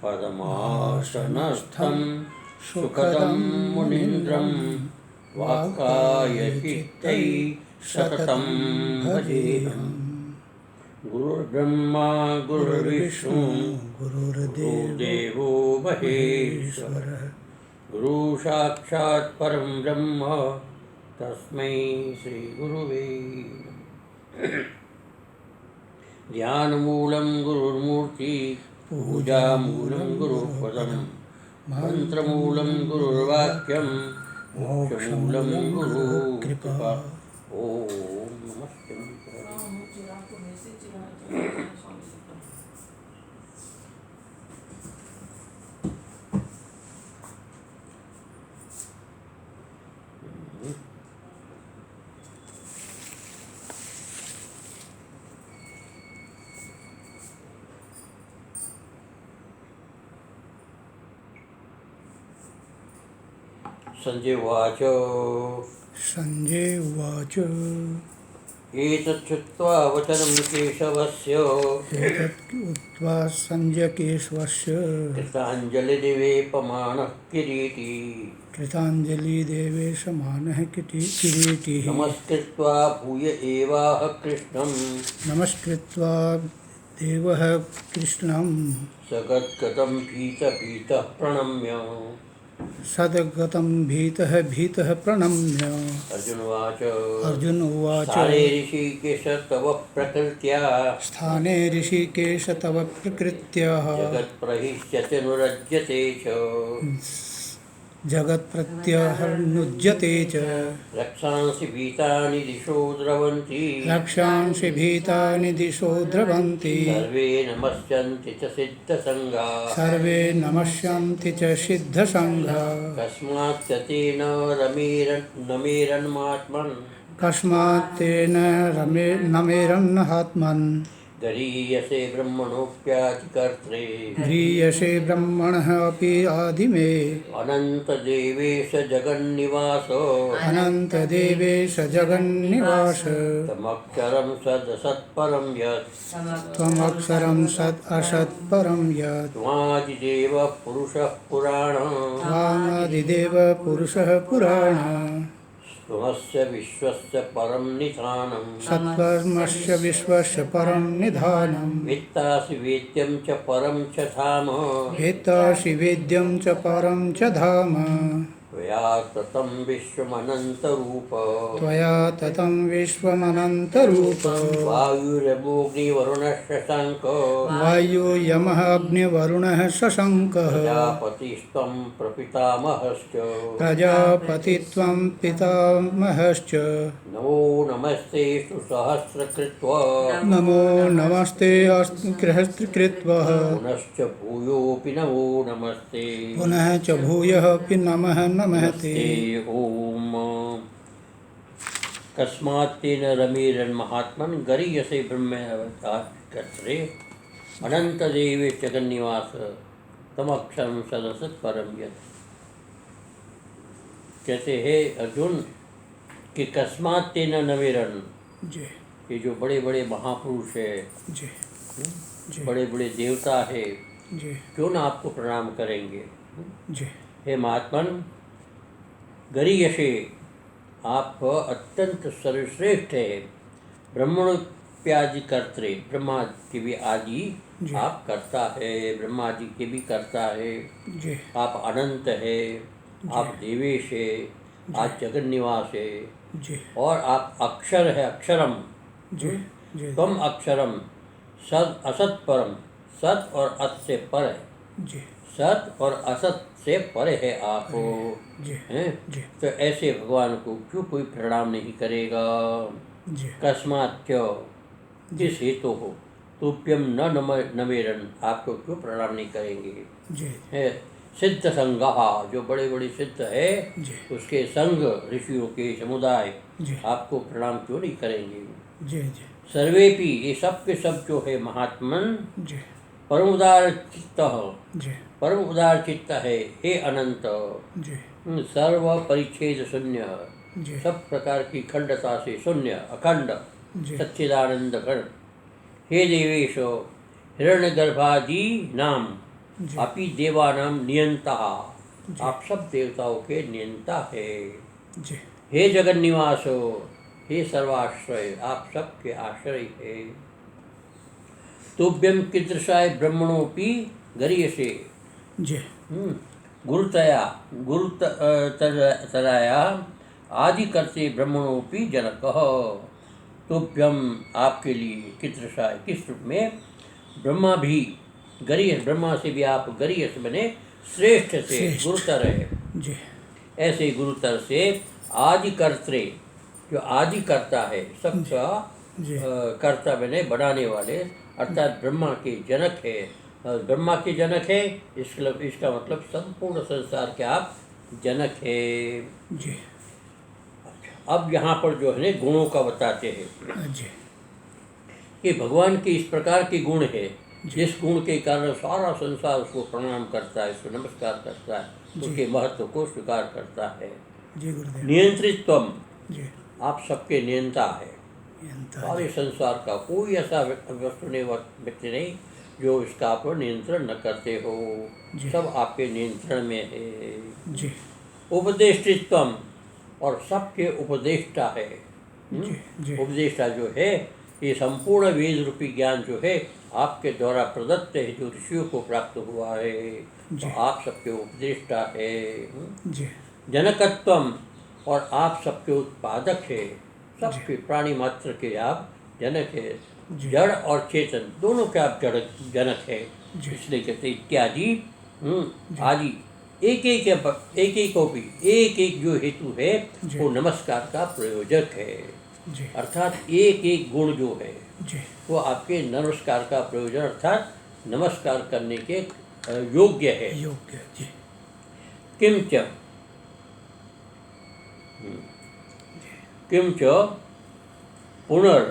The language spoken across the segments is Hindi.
पद्मासनस्थं सुखदं मुनीन्द्रं वाक्कायचित्तैः सततं भजेऽहम्। गुरुर्ब्रह्मा गुरुर्विष्णु गुरुर्देवो महेश्वरः, गुरु साक्षात् परं ब्रह्म तस्मै श्री गुरुवे नमः। ध्यानमूलं गुरुर्मूर्ति, पूजामूलं गुरुपदं, मंत्रमूलं गुरुर्वाक्यं, मोक्षमूलं गुरुकृपा। ओम नमस्ते। संजय उवाच एतत् श्रुत्वा वचनं केशवस्य कृताञ्जलिदेवेपमानः किरीटी नमस्कृत्वा भूय एवाह कृष्णं सगद्गदं भीतः प्रणम्य प्रणम्य अर्जुन उवाच स्थाने ऋषिकेश तव प्रकृत्या जगत्प्रत्यहर्नुज्यते च रक्षांसि भीतानि दिशो द्रवन्ति सर्वे नमस्यन्ति च सिद्धसङ्घा कस्मात् तेन रमेरन्नात्मन् गरीयसे ब्रह्मणः अपि आदिमे अनन्तदेवेश जगन्निवास त्वमक्षरं सत् असत्परं यत् त्वादिदेव पुरुषः पुराण त्वमस्य विश्वस्य परं निधानं सत्कर्मस्य विश्वस्य परं निधानं वेत्तासि वेद्यं च परं च धाम त्वया ततं विश्वमनन्तरूप वायुर्यमः अग्निवरुणः शशाङ्कः प्रजापतित्वं पितामहश्च नमो नमस्ते कृत्वा पुनः च भूयोऽपि नमः नमस्ते। ओम कस्मात् तेन रमेरन्महात्मन् गरीयसे ब्रह्मणे अनन्तदेवे जगन्निवास तमक्षरं सदसत्परं यत्। कहते हैं अर्जुन कि कस्मात् तेन रमेरन्, ये जो बड़े बड़े महापुरुष है, बड़े बड़े देवता है, क्यों न आपको प्रणाम करेंगे। हे महात्मन, गरीयसे आप अत्यंत सर्वश्रेष्ठ है, ब्रह्मणोप्यादि कर्त्रे, ब्रह्मा के भी आदि आप करता है, ब्रह्मा जी के भी करता है, आप अनंत है, आप देवेश है, आप जगन निवास है, और आप अक्षर है, अक्षरम तुम अक्षरम सद असत परम, सत और अत से पर है, सत और असत से परे है आप हैं। तो ऐसे भगवान को क्यों कोई प्रणाम नहीं करेगा। कस्मात् किस हेतु हो तुभ्यम न नमेरन, आपको क्यों प्रणाम नहीं करेंगे। है सिद्ध संघा, जो बड़े बड़े सिद्ध है उसके संघ, ऋषियों के समुदाय आपको प्रणाम क्यों नहीं करेंगे। सर्वेपि, ये सब के सब जो है महात्मन परम उदार चित्त है, हे अनंत सर्व परिच्छेद शून्य, सब प्रकार की खंडता से शून्य, अखंड सच्चिदानंद घन, हे देवेश हिरण्यगर्भादि नाम अपि देवानाम नियंता, आप सब देवताओं के नियंता है। हे जगन निवासो, हे सर्वाश्रय, आप सबके आश्रय है। तुभ्यम कीदृशाय ब्रह्मणोपि गरीयसे, गुरुतया गुरुतराया आदि करते ब्रह्मणोपि जनकः। तुभ्यम, आपके लिए, कीदृशाय, किस रूप में, ब्रह्मा भी गरीयस, ब्रह्मा से भी आप गरीयस बने श्रेष्ठ से, गुरुतर है। ऐसे गुरुतर से आदि कर्त्रे, जो आदि करता है, सबका कर्ता बने बनाने वाले, अर्थात ब्रह्मा के जनक है। ब्रह्मा के जनक है, इसका मतलब संपूर्ण संसार के आप जनक है। अब यहाँ पर जो है गुणों का बताते हैं कि भगवान के इस प्रकार के गुण है, जिस गुण के कारण सारा संसार उसको प्रणाम करता है, उसको नमस्कार करता है, उसके महत्व को स्वीकार करता है। नियंत्रित्वम, आप सबके नियंता है। सारे संसार का कोई ऐसा वस्तु नहीं, व्यक्ति नहीं जो इसका आप नियंत्रण न करते हो, सब आपके नियंत्रण में है। उपदेष्टित्वम, और सबके उपदेष्टा है। उपदेष्टा जो है, ये संपूर्ण वेद रूपी ज्ञान जो है आपके द्वारा प्रदत्त है, जो ऋषियों को प्राप्त हुआ है, तो आप सबके उपदेष्टा है। जनकत्वम, और आप सबके उत्पादक है, सबके प्राणी मात्र के आप जनक है। जड़ और चेतन दोनों के आप जनक है, इसलिए कहते इत्यादि आदि एक एक को भी एक एक जो हेतु है वो नमस्कार का प्रयोजक है। अर्थात एक एक गुण जो है वो आपके नमस्कार का प्रयोजन, अर्थात नमस्कार करने के योग्य है। किंच पुनर्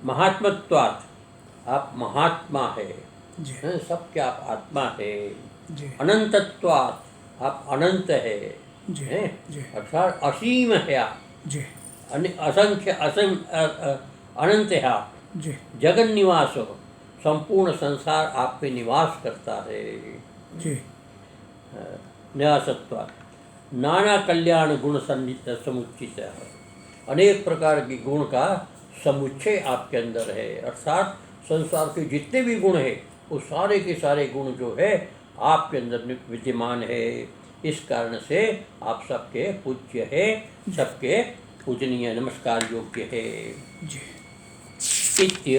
महात्मत्वात्, आप महात्मा है, सबके आप आत्मा है। अनंतत्वात्, आप अनंत है, अर्थात असीम है आप, असंख्य अनंत है आप। जगन निवास, संपूर्ण संसार आप पे निवास करता है। न्यासत्वात्, नाना कल्याण गुण समुचित है, अनेक प्रकार के गुण का समुच्चय आपके अंदर है। अर्थात संसार के जितने भी गुण हैं वो सारे के सारे गुण जो है आपके अंदर विद्यमान है। इस कारण से आप सबके पूज्य है, सबके पूजनीय, नमस्कार योग्य है। इत्य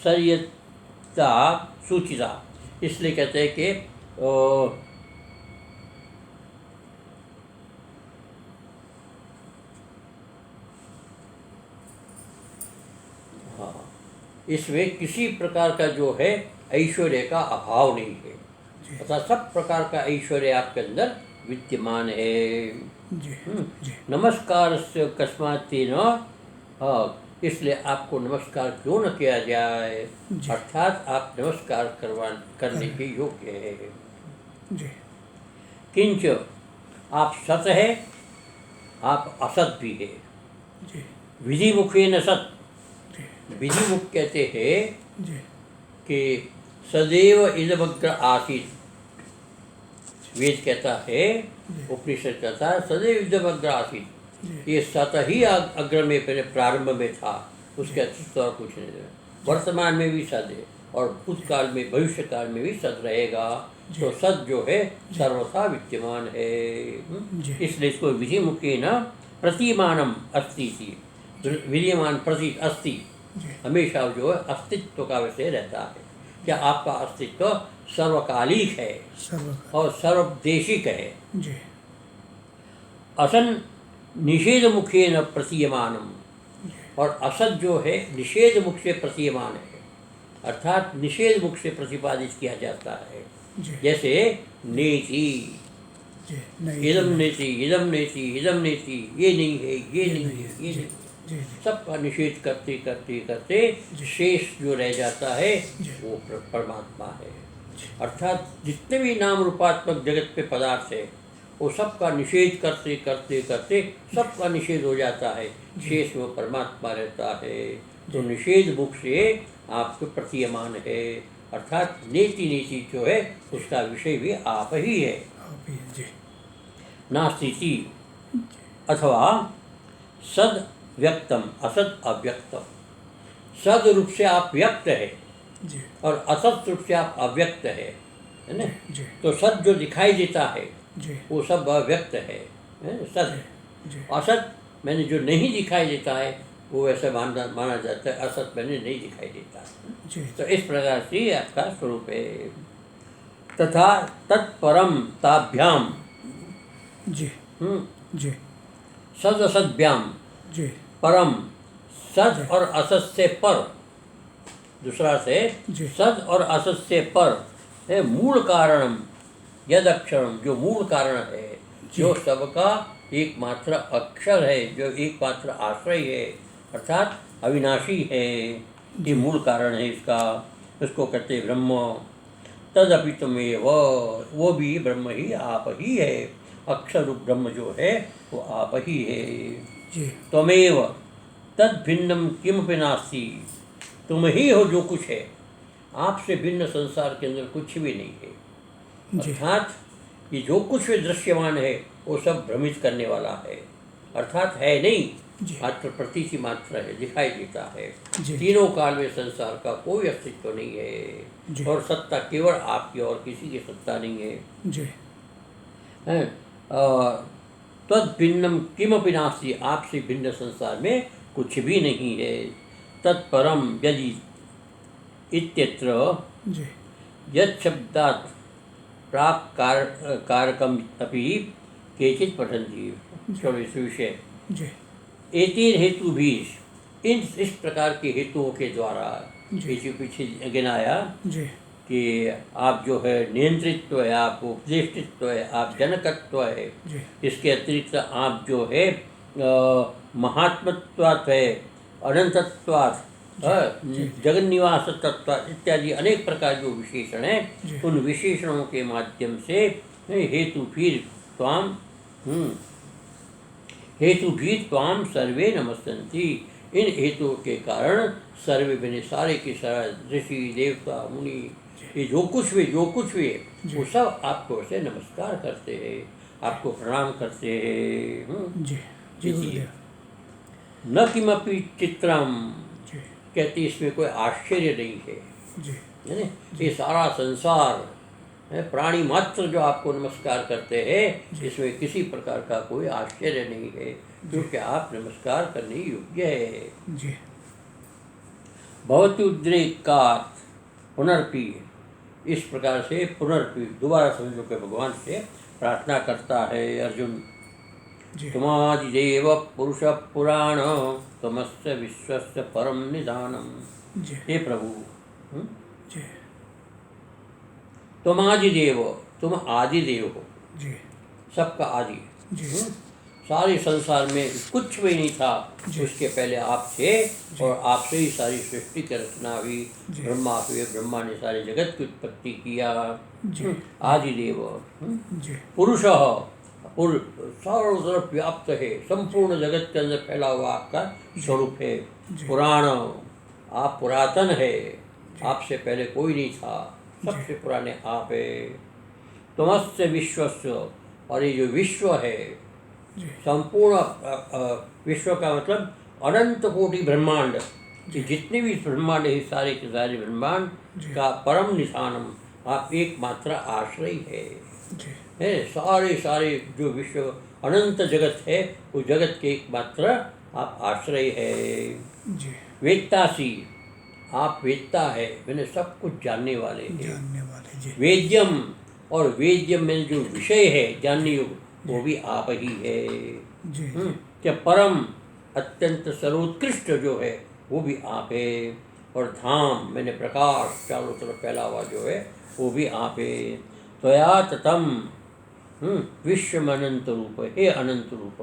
अनासर्यता सूचिता, इसलिए कहते हैं कि इसमें किसी प्रकार का जो है ऐश्वर्य का अभाव नहीं है, अर्थात सब प्रकार का ऐश्वर्य आपके अंदर विद्यमान है। नमस्कार से कस्मात् न, इसलिए आपको नमस्कार क्यों न किया जाए, अर्थात आप नमस्कार करने के योग्य है। किंच, आप सत है, आप असत भी है। विधि मुखे न सत, विधि मुख कहते हैं कि सदैव इदमग्र आसीत, वेद कहता है, उपनिषद कहता है सदैव इदमग्र आसीत, ये सत ही अग्र में पहले प्रारंभ में था, उसके अतिरिक्त और कुछ नहीं है। वर्तमान में भी सद है और भूतकाल में, भविष्य काल में भी सद रहेगा। तो सद जो है सर्वथा विद्यमान है, इसलिए इसको विधि मुखे न प्रतिमानम अस्ति, विद्यमान प्रतीत अस्ति, हमेशा जो है अस्तित्व का विषय रहता है। क्या आपका अस्तित्व सर्वकालिक है और सर्वदेशिक है। असन निषेध मुखे न प्रतीयमानम, और असत जो है निषेध मुख से प्रतीयमान है, अर्थात निषेध मुख से प्रतिपादित किया जाता है। जैसे नेति, इदम नेति, इदम नेति, इदम नेति, ये नहीं है, ये नहीं है, ये नहीं, सबका निषेध करते करते करते शेष जो रह जाता है वो परमात्मा है। अर्थात जितने भी नाम रूपात्मक जगत पे पदार्थ है वो सबका निषेध करते करते करते सबका निषेध हो जाता है, शेष में परमात्मा रहता है। तो निषेध मुख से आपको प्रतीयमान है, अर्थात नेति नेति जो है उसका विषय भी आप ही है। नास्ति अथवा सद व्यक्तम असद अव्यक्तम। सद रूप से आप व्यक्त है और असत रूप से आप अव्यक्त है ना। तो सद जो दिखाई देता है वो सब अव्यक्त है सद। असत मैंने जो नहीं दिखाई देता है वो वैसे माना जाता है, असत मैंने नहीं दिखाई देता। तो इस प्रकार से आपका स्वरूप है। तथा तत्परम ताभ्याम सद असद्भ्याम परम, सद और असत से पर, दूसरा से सद और असत से पर है मूल कारणम यद अक्षरम, जो मूल कारण है, जो सबका एकमात्र अक्षर है, जो एकमात्र आश्रय है, अर्थात अविनाशी है, ये मूल कारण है इसका। उसको कहते ब्रह्म। तदपि तमेव, वो भी ब्रह्म ही आप ही है। अक्षर रूप ब्रह्म जो है वो आप ही है। त्वमेव तद भिन्नम किमपि नास्ति, तुम ही हो जो कुछ है, आपसे भिन्न संसार के अंदर कुछ भी नहीं है। अर्थात ये जो कुछ भी दृश्यमान है वो सब भ्रमित करने वाला है, अर्थात है नहीं, मात्र प्रतीति मात्र है, दिखाई देता है। तीनों काल में संसार का कोई अस्तित्व नहीं है और सत्ता केवल आपकी और किसी की सत्ता नहीं है। तद भिन्नम किमपि नास्ति, आपसे भिन्न संसार में कुछ भी नहीं है। तत्परम यदि इत्यत्र यत् शब्दात् प्राक् कारकम अपि केचित् पठन्ति। इस विषय एतेन हेतु भी, इस प्रकार के हेतुओं के द्वारा पीछे गिनाया कि आप जो है नियंत्रित्व है, आप उपदेष्टित्व है, आप जनकत्व है, इसके अतिरिक्त आप जो है महात्मत्वात् है, अनंतत्वात्, जगन निवास तत्व इत्यादि अनेक प्रकार जो विशेषण हैं, उन विशेषणों के माध्यम से हेतु भी त्वाम सर्वे नमस्कन्ति। इन हेतुओं के कारण सर्वे बने सारे के सारे ऋषि देवता मुनि, ये जो कुछ भी है वो सब आपको से नमस्कार करते हैं, आपको प्रणाम करते हैं। न किमपि चित्रम, कहते इसमें कोई आश्चर्य नहीं है ना। ये सारा संसार प्राणी मात्र जो आपको नमस्कार करते हैं, इसमें किसी प्रकार का कोई आश्चर्य नहीं है, क्योंकि आप नमस्कार करने योग्य है। भवति उद्रेकात् पुनर्पि, इस प्रकार से पुनर्पि दोबारा समझो के भगवान से प्रार्थना करता है अर्जुन। तुमादिदेव पुरुष पुराण तमस्य विश्वस्य परम निधानम। हे प्रभु, तुम आदिदेव, तुम आदिदेव हो, सबका आदि। सारे संसार में कुछ भी नहीं था, उसके पहले आप थे और आपसे ही सारी सृष्टि की रचना हुई। ब्रह्मा हुए, ब्रह्मा ने सारे जगत की उत्पत्ति किया। आदिदेव पुरुष, सर्व तरफ व्याप्त है, संपूर्ण जगत के अंदर फैला हुआ आपका स्वरूप है। पुराण, आप पुरातन है, आपसे पहले कोई नहीं था, सबसे पुराने आप है। तमस्य विश्वस्य, और ये जो विश्व है, संपूर्ण विश्व का मतलब अनंत कोटि ब्रह्मांड, कि जितने भी ब्रह्मांड है, सारे के सारे ब्रह्मांड का परम निशानम, आप एकमात्र आश्रय है। सारे जो विश्व अनंत जगत है, वो जगत के एकमात्र आप आश्रय है। वेत्तासी, आप वेत्ता है, मैंने सब कुछ जानने वाले हैं। वेद्यम, और वेद्यम में जो विषय है जानने योग्य, वो भी आप ही है। क्या परम, अत्यंत सर्वोत्कृष्ट जो है वो भी आप है। और धाम, मैंने प्रकाश चारों तरफ फैला हुआ जो है वो भी आप है। त्वया ततम विश्व अनंत रूप, हे अनंत रूप,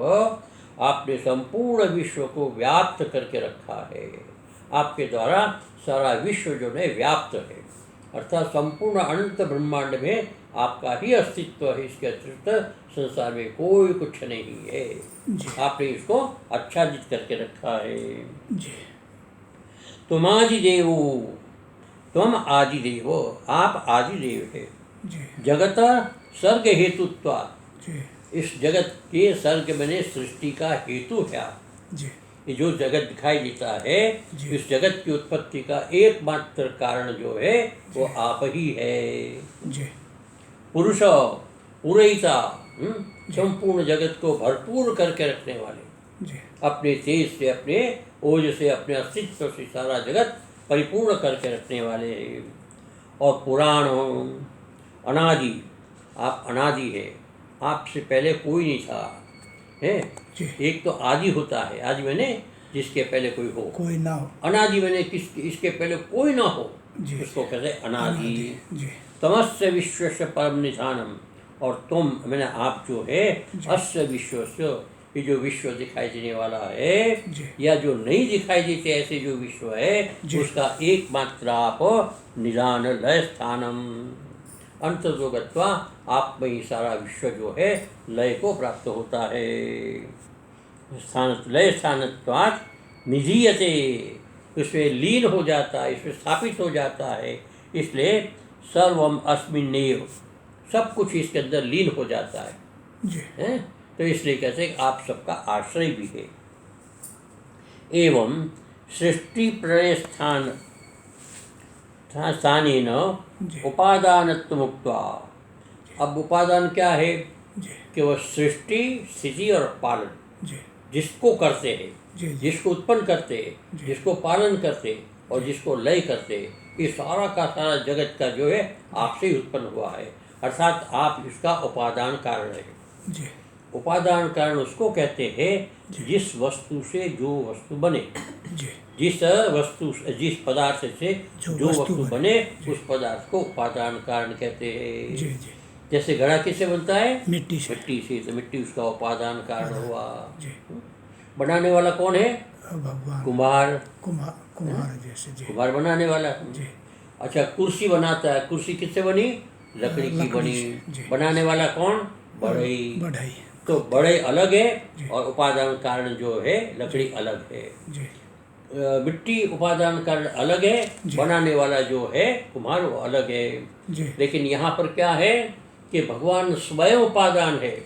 आपने संपूर्ण विश्व को व्याप्त करके रखा है। आपके द्वारा सारा विश्व जो है व्याप्त है, अर्थात संपूर्ण अनंत ब्रह्मांड में आपका ही अस्तित्व है, इसके अतिरिक्त संसार में कोई कुछ नहीं है। आपने इसको आच्छादित करके रखा है। तुम आदिदेव, तुम आदिदेव, आप आदिदेव है। जगत सर्ग हेतुत्वात्, इस जगत के सर्ग बने सृष्टि का हेतु है। ये जो जगत दिखाई देता है, इस जगत की उत्पत्ति का एकमात्र कारण जो है वो आप ही है। पुरुष पूरयिता, संपूर्ण जगत को भरपूर करके रखने वाले, अपने तेज से, अपने ओज से, अपने अस्तित्व से सारा जगत परिपूर्ण करके रखने वाले। और पुराण अनादि, आप अनादि है, आपसे पहले कोई नहीं था है। एक तो आदि होता है, आदि मैंने जिसके पहले कोई हो, कोई ना हो। अनादि मैंने इसके पहले कोई ना हो, उसको कहते हैं अनादि। तमस्य विश्वस्य परम निधानम, और तुम मैंने आप जो है अस्य विश्वस्य, ये जो विश्व दिखाई देने वाला है या जो नहीं दिखाई देते ऐसे जो विश्व है, उसका एकमात्र आप निधान लय स्थानम, अंतर्गत्वा आप में ही सारा विश्व जो है लय को प्राप्त होता है। स्थान लय स्थानत्वात् निधीयते, उसमें लीन हो जाता है, इसमें स्थापित हो जाता है। इसलिए सर्वम अस्मिन्नेव, सब कुछ इसके अंदर लीन हो जाता है। तो इसलिए कहते हैं आप सबका आश्रय भी है। एवं सृष्टि प्रलय स्थानेन उपादानत्व मुक्त्वा, अब उपादान क्या है कि वह सृष्टि, स्थिति और पालन जिसको करते हैं, जिसको उत्पन्न करते हैं, जिसको पालन करते हैं और जिसको लय करते हैं, ये सारा का सारा जगत का जो है आपसे ही उत्पन्न हुआ है, अर्थात आप इसका उपादान कारण है। उपादान कारण उसको कहते हैं जिस वस्तु से जो वस्तु बने, जिस पदार्थ से जो वस्तु बने, उस पदार्थ को उपादान कारण कहते हैं। जैसे घड़ा किससे बनता है? मिट्टी से। तो मिट्टी उसका उपादान कारण हुआ। बनाने वाला कौन है? भगवान। कुम्हार। कुम्हार जैसे कुम्हार बनाने वाला। अच्छा, कुर्सी बनाता है, कुर्सी किससे बनी? लकड़ी की बनी। बनाने वाला कौन? बढ़ई। तो बढ़ई अलग है और उपादान कारण जो है लकड़ी अलग है। मिट्टी उपादान कारण अलग है, बनाने वाला जो है कुम्हार वो अलग है। लेकिन यहाँ पर क्या है कि भगवान स्वयं उपादान है।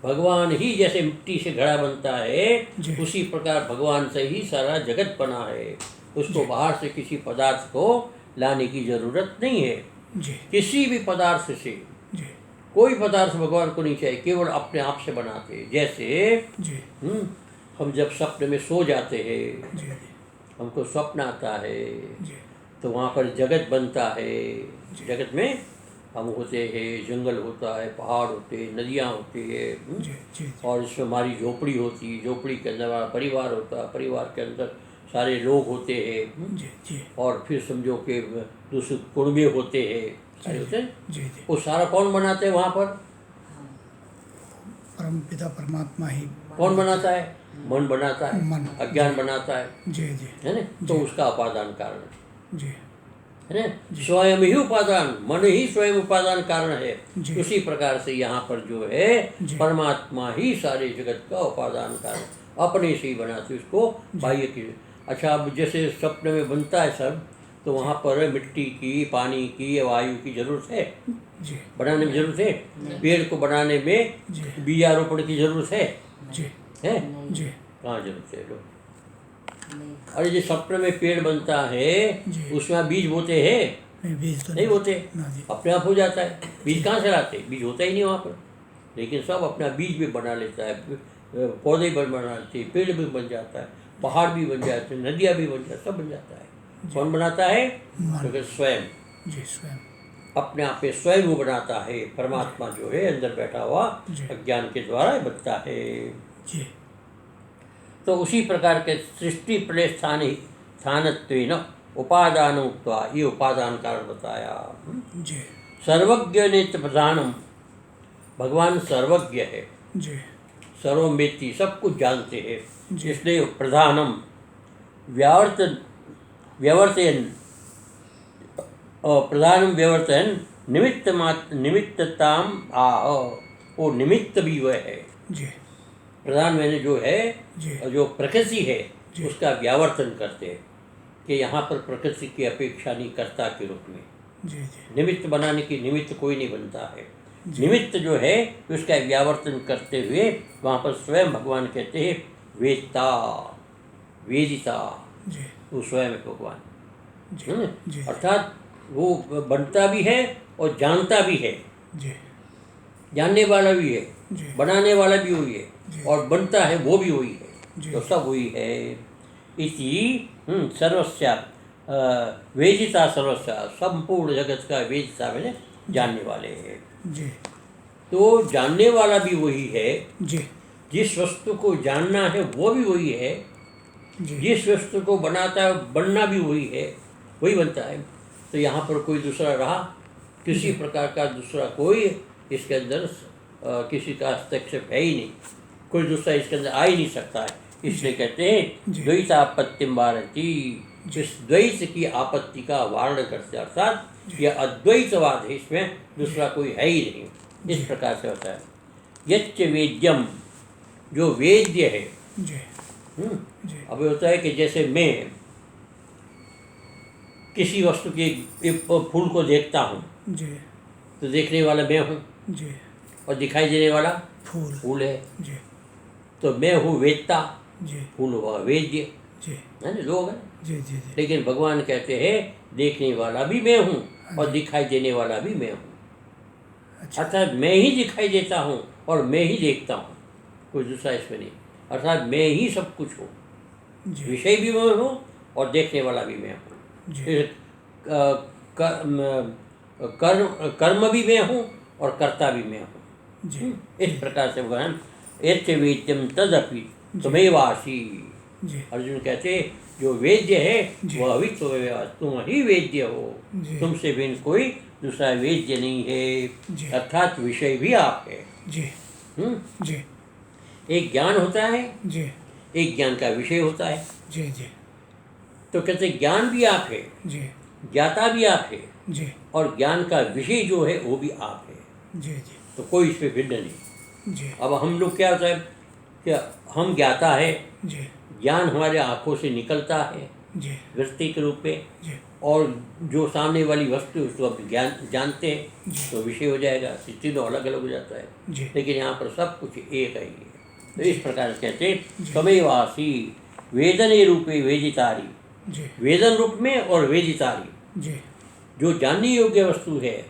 भगवान ही जैसे मिट्टी से घड़ा बनता है, उसी प्रकार भगवान से ही सारा जगत बना है। उसको बाहर से किसी पदार्थ को लाने की जरूरत नहीं है। किसी भी पदार्थ से, कोई पदार्थ भगवान को नहीं चाहिए, केवल अपने आप से बनाते हैं। जैसे हम जब सपने में सो जाते हैं, हमको स्वप्न आता है, तो वहाँ पर जगत बनता है। जगत में हम होते हैं, जंगल होता है, पहाड़ होते हैं, नदियाँ होती है, और इसमें हमारी झोपड़ी होती है। झोपड़ी के अंदर हमारा परिवार होता है, परिवार के अंदर सारे लोग होते हैं, और फिर समझो कि दूसरे कुड़बे होते हैं, सारे होते हैं। वो सारा कौन बनाते हैं वहाँ पर? परम पिता परमात्मा ही। कौन बनाता है? मन बनाता है, मन, अज्ञान बनाता है, है ना? तो उसका उपादान कारण है ना, स्वयं ही उपादान, मन ही स्वयं उपादान कारण है। उसी प्रकार से यहाँ पर जो है परमात्मा ही सारे जगत का उपादान कारण, अपने से ही बनाते उसको बाह्य की। अच्छा, अब जैसे स्वप्न में बनता है सब, तो वहाँ पर मिट्टी की, पानी की, वायु की जरूरत है? बनाने में जरूरत है? पेड़ को बनाने में बीजारोपण की जरूरत है? कहाँ जरूरत है? लोग अरे जो स्वप्न में पेड़ बनता है उसमें बीज बोते हैं? बीज तो नहीं बोते, अपने आप हो जाता है। बीज कहाँ से लाते? बीज होता ही नहीं वहाँ पर। लेकिन सब अपना बीज भी बना लेता है, पौधे भी बना लेते हैं, पेड़ भी बन जाता है, पहाड़ भी बन जाते हैं, नदियाँ भी बन जाती है, सब बन जाता है। कौन बनाता है? क्योंकि स्वयं अपने आप पे स्वयं वो बनाता है। परमात्मा जो है अंदर बैठा हुआ अज्ञान के द्वारा बनता है। तो उसी प्रकार के सृष्टि प्रलय स्थानत्वेन उपादान उक्त्वा, ये उपादान कारण बताया। सर्वज्ञ नेत्र प्रधानम, भगवान सर्वज्ञ है, सर्वमेति, सब कुछ जानते हैं। इसलिए प्रधानम व्यवर्तयन, प्रधानम व्यवर्तयन निमित्तताम आह, वो निमित्त भी वह है। जी प्रधान मैंने जो है, जी जो प्रकृति है जी। उसका व्यावर्तन करते हैं कि यहाँ पर प्रकृति की अपेक्षा नहीं, कर्ता के रूप में। जी जी निमित्त बनाने की निमित्त कोई नहीं बनता है। जी। निमित्त जो है उसका व्यावर्तन करते हुए वहाँ पर स्वयं भगवान कहते हैं वेदता, वेदिता, जी वो स्वयं है भगवान। जी जी अर्थात वो बनता भी है और जानता भी है, जी जानने वाला भी है, जी बनाने वाला भी वही जी। है, और बनता है वो भी वही है। जी। तो सब वही है। इसी सर्वस्या वेदिता, सर्वस्या, संपूर्ण जगत का वेदिता मैंने जानने वाले हैं। जी तो जानने वाला भी वही है, जी जिस वस्तु को जानना है वो भी वही है, जी जिस वस्तु को बनाता है बनना भी वही है, वही बनता है। तो यहाँ पर कोई दूसरा रहा, किसी प्रकार का दूसरा कोई इसके अंदर किसी का हस्तक्षेप है ही नहीं, कोई दूसरा इसके अंदर आ ही नहीं सकता है। इसलिए कहते हैं जी। द्वैतापत्तिम वारती, इस द्वैत की आपत्ति का वारण करते, अर्थात यह अद्वैतवाद है, इसमें दूसरा कोई है ही नहीं। इस प्रकार से होता है। यच्च वेद्यम, जो वेद्य है। जी जी अब होता है कि जैसे मैं किसी वस्तु के एक फूल को देखता हूँ जी तो देखने वाला मैं हूँ, जी और दिखाई देने वाला फूल फूल है। जी तो मैं हूँ वेदता, जी फूल हुआ वेद्य, जी है ना, लोग हैं। जी जी जी लेकिन भगवान कहते हैं देखने वाला भी मैं हूँ और दिखाई देने वाला भी मैं हूँ। अच्छा अर्थात मैं ही दिखाई देता हूँ और मैं ही देखता हूँ, कोई दूसरा इसमें नहीं। अर्थात मैं ही सब कुछ हूँ, जी विषय भी मैं हूँ और देखने वाला भी मैं हूँ। जी फिर कर्म भी मैं हूँ और कर्ता भी मैं हूँ। जी इस प्रकार से भगवान एत्य वेद्यम तदपि तुमेवासी। जी अर्जुन कहते जो वेद्य है जी। वह भी तुम ही वेद्य हो, जी। तुमसे बिन कोई दूसरा वेद्य नहीं जी। है। अर्थात विषय भी आप है। जी जी एक ज्ञान होता है, जी एक ज्ञान का विषय होता है। जी जी तो कहते ज्ञान भी आप है, जी ज्ञाता भी आप है, जी और ज्ञान का विषय जो है वो भी आप है। जी जी तो कोई इस पे भिन्न नहीं। जी अब हम लोग क्या होता है कि हम ज्ञाता है, जी ज्ञान हमारे आँखों से निकलता है जी वृत्ति के रूप में, जी और जो सामने वाली वस्तु है उसको अब ज्ञान जानते हैं जी। तो विषय हो जाएगा, तीनों अलग अलग हो जाता है। जी लेकिन यहाँ पर सब कुछ एक ही है। तो इस प्रकार से कहते जी। तमेवासी वेदने रूपे वेदितारी, जी वेदन रूप में और वेदितारी, जी जो जानने योग्य वस्तु है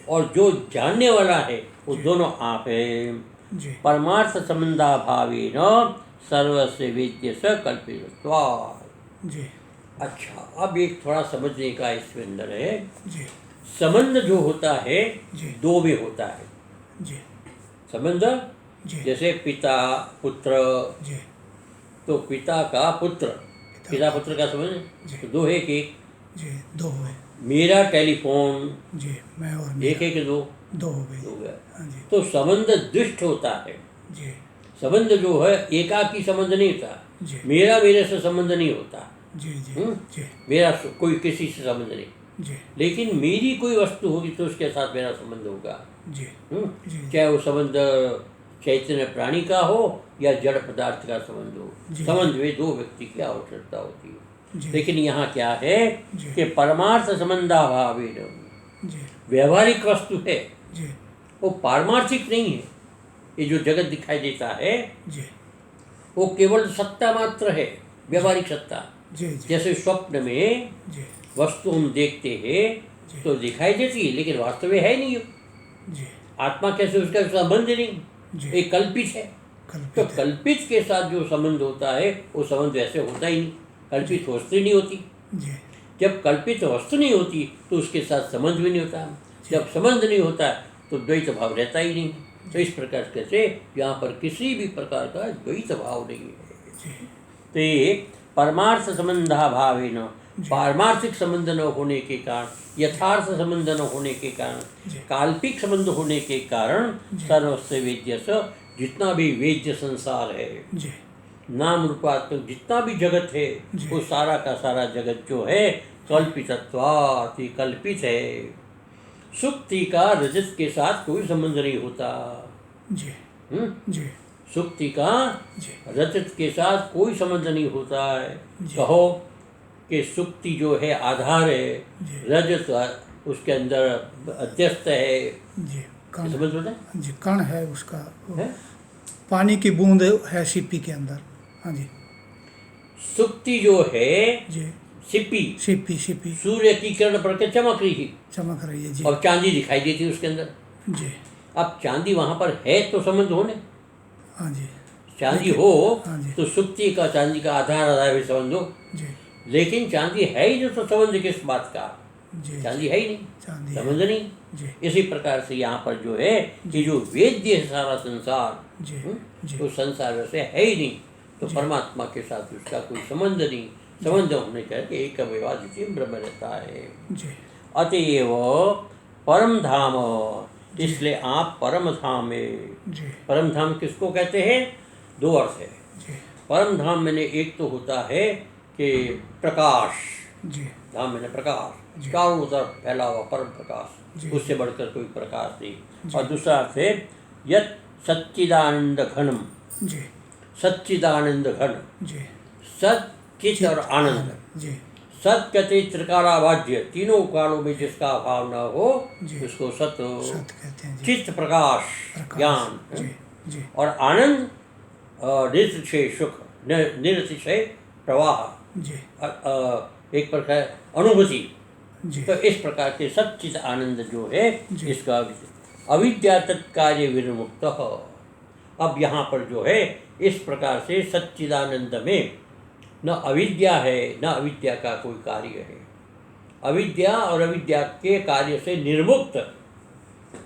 और जो जानने वाला है वो जी। दोनों आप है। जी परमार्थ संबंधाभावे न सर्वस्व वेद्य स कल्पित। जी अच्छा, अब एक थोड़ा समझने का इसके अंदर है। जी संबंध जो होता है जी। दो में होता है। जी संबंध जी जैसे पिता पुत्र, जी तो पिता का पुत्र, पिता पुत्र का संबंध जी। तो दो है कि जी दो हुए। मेरा टेलीफोन जी मैं और एक मेरा है कि दो दो हो गई। हो गया। हाँ जी तो संबंध दुष्ट होता है। जी संबंध जो है एकाकी संबंध नहीं होता, जी मेरा मेरे से संबंध नहीं होता, जी जी जी मेरा कोई किसी से संबंध नहीं। जी लेकिन मेरी कोई वस्तु होगी तो उसके साथ मेरा संबंध होगा। जी जी चाहे वो संबंध चैतन्य प्राणी का हो या जड़ पदार्थ का संबंध हो, जी। संबंध में दो व्यक्ति की आवश्यकता होती है। जी। लेकिन यहाँ क्या है जी। कि परमार्थ संबंधाभावे जी व्यवहारिक वस्तु है, जी वो पारमार्थिक नहीं है। ये जो जगत दिखाई देता है जी वो केवल सत्ता मात्र है, व्यवहारिक सत्ता। जी जी जैसे स्वप्न में जी वस्तु हम देखते हैं जी। तो दिखाई देती है लेकिन वास्तव में है नहीं हो। जी आत्मा कैसे, उसका संबंध नहीं, जी। एक कल्पित है। तो कल्पित है। कल्पित के साथ जो संबंध होता है वो संबंध वैसे होता ही नहीं। कल्पित वस्तु नहीं होती, जी जब कल्पित वस्तु नहीं होती तो उसके साथ संबंध भी नहीं होता। जब संबंध नहीं होता तो द्वैत भाव रहता ही नहीं। तो इस प्रकार से यहाँ पर किसी भी प्रकार का द्वैत भाव नहीं है। जी तो ये परमार्थ संबंधाभावे न, पारमार्थिक संबंध न होने के कारण, यथार्थ संबंध न होने के कारण, जी। काल्पिक संबंध होने के कारण सर्वस्व वेद्य स, जितना भी वेद्य संसार है, जी नाम रूपात्मक जितना भी जगत है जी। वो सारा का सारा जगत जो है कल्पितत्वात्, कल्पित है। सुक्ति का रजत के साथ कोई संबंध नहीं होता। जी जी सुक्ति का जी रजत के साथ कोई संबंध नहीं होता है। जी। कहो कि सुक्ति जो है आधार है, जी। रजत उसके अंदर अध्यस्त है। जी कण समझ होता है? जी, कण है उसका, है? पानी की बूंद है सीपी के अंदर। हाँ जी सुक्ति जो है जी, सिप्पी सीपी सीपी सूर्य की किरण पड़ के चमक रही थी चमक रही है। जी और चांदी दिखाई देती उसके अंदर। जी अब चांदी वहां पर है तो समझ हो ने, हाँ जी चांदी हो हाँ जी तो सुक्ति का चांदी का आधार भी समझ दो। जी लेकिन चांदी है ही जो, तो संबंध किस बात का? जी चांदी है ही नहीं, चांदी संबंध नहीं। जी इसी प्रकार से यहाँ पर जो है ये जो वेद्य है सारा संसार, जी जी तो संसार वैसे है ही नहीं, तो जी। परमात्मा के साथ उसका कोई संबंध नहीं। संबंध होने करके एक अवयवादित्य ब्रह्म रहता है। जी अतएव परम धाम, इसलिए आप परम धाम में, जी परम धाम किसको कहते हैं? दो अर्थ है। जी परम धाम मैंने एक तो होता है कि प्रकाश, जी धाम मैंने प्रकाश, जी। चारों तरफ फैला हुआ परम जी। प्रकाश, उससे बढ़कर कोई प्रकाश नहीं। जी। और दूसरा अर्थ है यत् सच्चिदानंद घनम, जी सच्चिदानंद घन, जी सत चित और आनंद। जी सत कहते त्रिकालावाद्य, तीनों कालों में जिसका अभाव न हो जी। उसको सत। सत कहते हैं जी। चित्त प्रकाश प्रकाश। ज्ञान, जी जी और आनंद निरतिशय सुख, निरतिशय प्रवाह, जी एक प्रकार अनुभूति। जी तो इस प्रकार के सच्चित आनंद जो है जी। इसका अविद्या तत्कार्य विनिर्मुक्त। अब यहाँ पर जो है इस प्रकार से सच्चिदानंद में न अविद्या है न अविद्या का कोई कार्य है। अविद्या और अविद्या के कार्य से निर्मुक्त,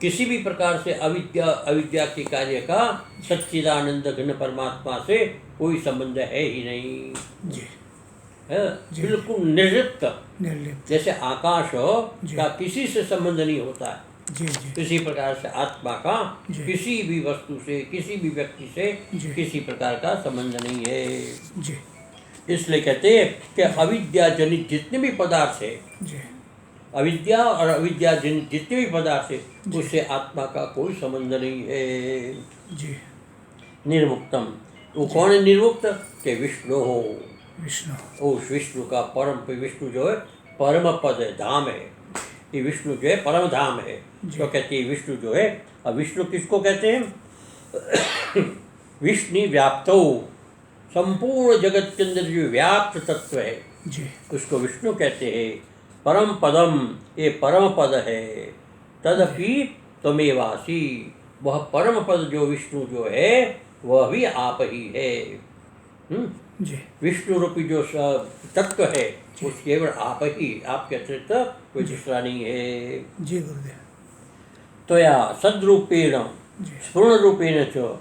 किसी भी प्रकार से अविद्या के कार्य का सच्चिदानंद घन परमात्मा से कोई संबंध है ही नहीं। जी है जी। बिल्कुल निर्लिप्त, निर्लिप्त। जैसे आकाश जी। का किसी से संबंध नहीं होता है, जी जी इसी प्रकार से आत्मा का जी। किसी भी वस्तु से, किसी भी व्यक्ति से जी। किसी प्रकार का संबंध नहीं है। जी इसलिए कहते हैं कि अविद्या जनित जितने भी पदार्थ है, जी अविद्या और अविद्या जनित जितने भी पदार्थ है, उससे आत्मा का कोई संबंध नहीं है। जी निर्मुक्तम, वो कौन है निर्मुक्त? के विष्णु हो। विष्णु। उस विष्णु का परम, विष्णु जो है परम पद है, धाम है। ये विष्णु जो है परम धाम है। तो कहते हैं विष्णु जो है, अब विष्णु किसको कहते हैं? विष्णु व्याप्तो, संपूर्ण जगत के अंदर जो व्याप्त तत्व है जी उसको विष्णु कहते हैं। परम पदम, ये परम पद है। तदपि त्वमेवासि, वह परम पद जो विष्णु जो है वह भी आप ही है। जी विष्णु रूपी जो तत्व है वो केवल आप ही, आपके अतिरिक्त कोई दूसरा नहीं है। जी गुरुदेव। तो या सद्रूपेण जी स्पूर्ण रूपेण च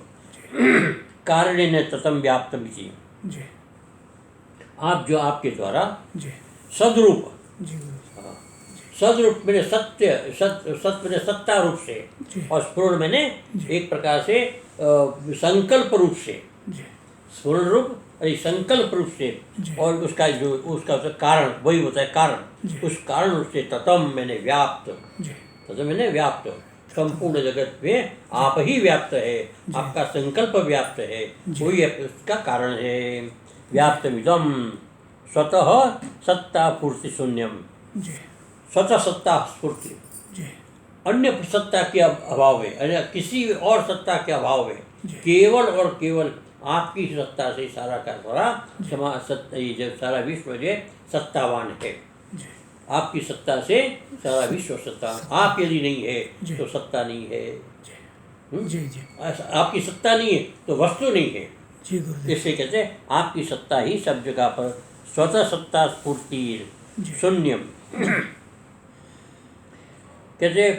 कारणेन ततम व्याप्तमिति, जी आप जो आपके द्वारा जी सद्रूप, जी गुरुदेव। सद्रूप मैंने सत्य, सत्य मैंने सत्ता रूप से, जी और स्पूर्ण मैंने जी। एक प्रकार से संकल्प रूप से, जी स्पूर्ण रूप और संकल्प रूप से, जी। और उसका जो उसका कारण वही होता है कारण। जी। उस कारण रूप से ततम मैंने व्याप्त, जी ततम मैंने व्याप्त, संपूर्ण जगत में आप ही व्याप्त है, आपका संकल्प व्याप्त है, वही उसका कारण है। व्याप्तमिदम स्वतः सत्ता पूर्ति शून्यम, जी स्वतः सत्ता स्फूर्ति, जी अन्य सत्ता के अभाव है, अन्य किसी और सत्ता के अभाव है, जी। केवल और केवल आपकी सत्ता से सारा का सारा ये जो सारा विश्व जो सत्तावान है। जी आपकी सत्ता से सारा विश्व सत्ता, आप यदि नहीं है जी। तो सत्ता नहीं है। जी जी आपकी सत्ता नहीं है तो वस्तु नहीं है। जी गुरुदेव। इससे कहते हैं आपकी सत्ता ही सब जगह पर, स्वतः सत्ता स्फूर्ति जी। शून्यम। कहते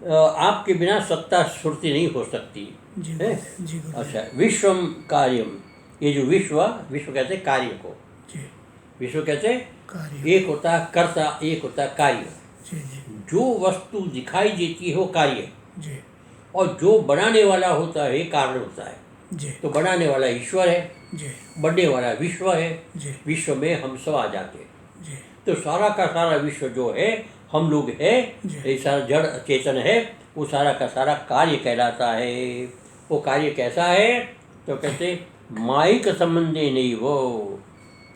आपके बिना सत्ता स्फूर्ति नहीं हो सकती जी है। जी गुरुदेव। अच्छा, विश्वम कार्यम, ये जो विश्व, विश्व कहते हैं कार्य को, जी विश्व कहते हैं कार्य। एक होता है कर्ता, एक होता है कार्य। जी जी जो वस्तु दिखाई देती है वो कार्य, जी और जो बनाने वाला होता है कारण होता है। जी तो बनाने वाला ईश्वर है, जी बनने वाला विश्व है। जी विश्व में हम सब आ जाते हैं। जी तो सारा का सारा विश्व जो है हम लोग है, जी। ये सारा जड़ चेतन है, वो सारा का सारा कार्य कहलाता है। वो कार्य कैसा है? तो कहते माइक संबंधे नहीं वो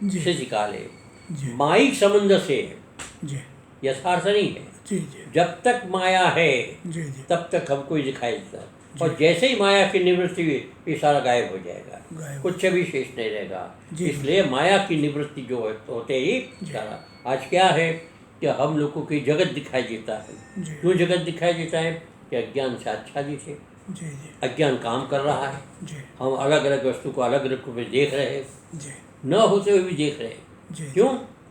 जी स्थिति काल है। जी माइक संबंध से है, जी यथार्थ नहीं है। जी जी जब तक माया है जी जी तब तक हमको ये दिखाई देता, और जैसे ही माया की निवृत्ति हुई ये सारा गायब हो जाएगा, गायब। कुछ भी शेष नहीं रहेगा। जी। इसलिए माया की निवृत्ति जो होते ही सारा। आज क्या है कि हम लोगों की जगत दिखाई देता है। जी क्यों जगत दिखाई देता है? कि अज्ञान से आच्छादित है, जी जी अज्ञान काम कर रहा है। जी हम अलग अलग वस्तु को अलग अलग रूप में देख रहे हैं, जी न होते हुए भी देख रहे हैं। जी क्यों?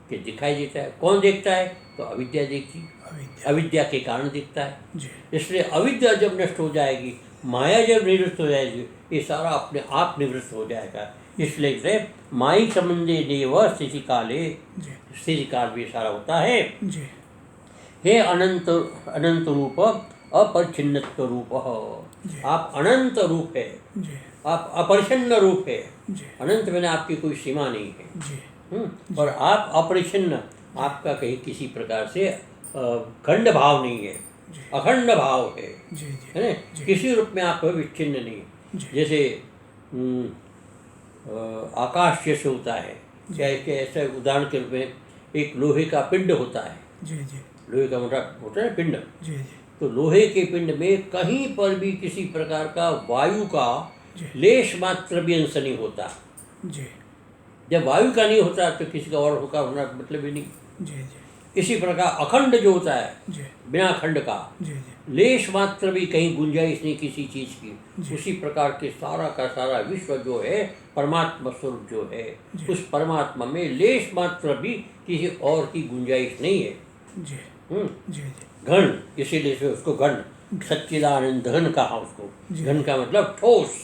कि दिखाई देता है। कौन देखता है? तो अविद्या देखती है। अविद्या। अविद्या के कारण दिखता है। जी इसलिए अविद्या जब नष्ट हो जाएगी, माया जब निवृत्त हो जाएगी, ये सारा अपने आप निवृत्त हो जाएगा। इसलिए से माई संबंधे देव स्थिति काले, जी स्थिति काल भी सारा होता है। जी हे अनंत अनंत रूप अपरिच्छिन्नत्व रूप। जी। आप अनंत रूप है, जी आप अपरिच्छिन्न रूप है। जी अनंत में आपकी कोई सीमा नहीं है। जी और आप अपरिच्छिन्न, आपका कहीं किसी प्रकार से खंड भाव नहीं है, जी। अखंड भाव है, जी जी है ना? जी। किसी रूप में आप विच्छिन्न नहीं। जी। जैसे आकाश जैसे होता है, चाहे कि ऐसे उदाहरण के रूप में एक लोहे का पिंड होता है। जी जी लोहे का मोटा होता है पिंड। जी जी तो लोहे के पिंड में कहीं पर भी किसी प्रकार का वायु का जी। लेश मात्र भी अंश नहीं होता। जी जब वायु का नहीं होता तो किसी का और का होना मतलब ही नहीं। जी जी इसी प्रकार अखंड जो होता है, जी बिना खंड का, जी जी लेश मात्र भी कहीं गुंजाइश नहीं किसी चीज की। जी। उसी प्रकार के सारा का सारा विश्व जो है, परमात्मा स्वरूप जो है, जी। उस परमात्मा में लेश मात्र भी किसी और की गुंजाइश नहीं है। जी हम्म। जी घन, इसीलिए से उसको घन, सच्चिदानंद घन कहा उसको। जी। घन का मतलब ठोस,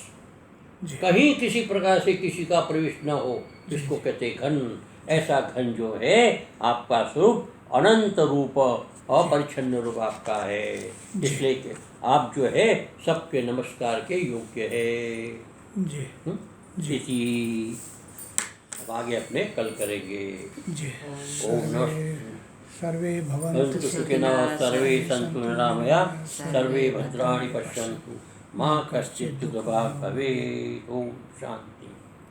जी कहीं किसी प्रकार से किसी का प्रवेश न हो, इसको कहते घन। ऐसा घन जो है आपका स्वरूप अनंत रूप, अपरिच्छिन्न रूप आपका है। इसलिए कि आप जो है सबके नमस्कार के योग्य है। जी इति अब आगे अपने कल करेंगे। जी। ओम नमः सर्वे भवन्तु सुखिनः, सर्वे सन्तु निरामयाः, सर्वे भद्राणि पश्यन्तु, मा कश्चित् दुःखभाग् भवेत्। ओम शांति।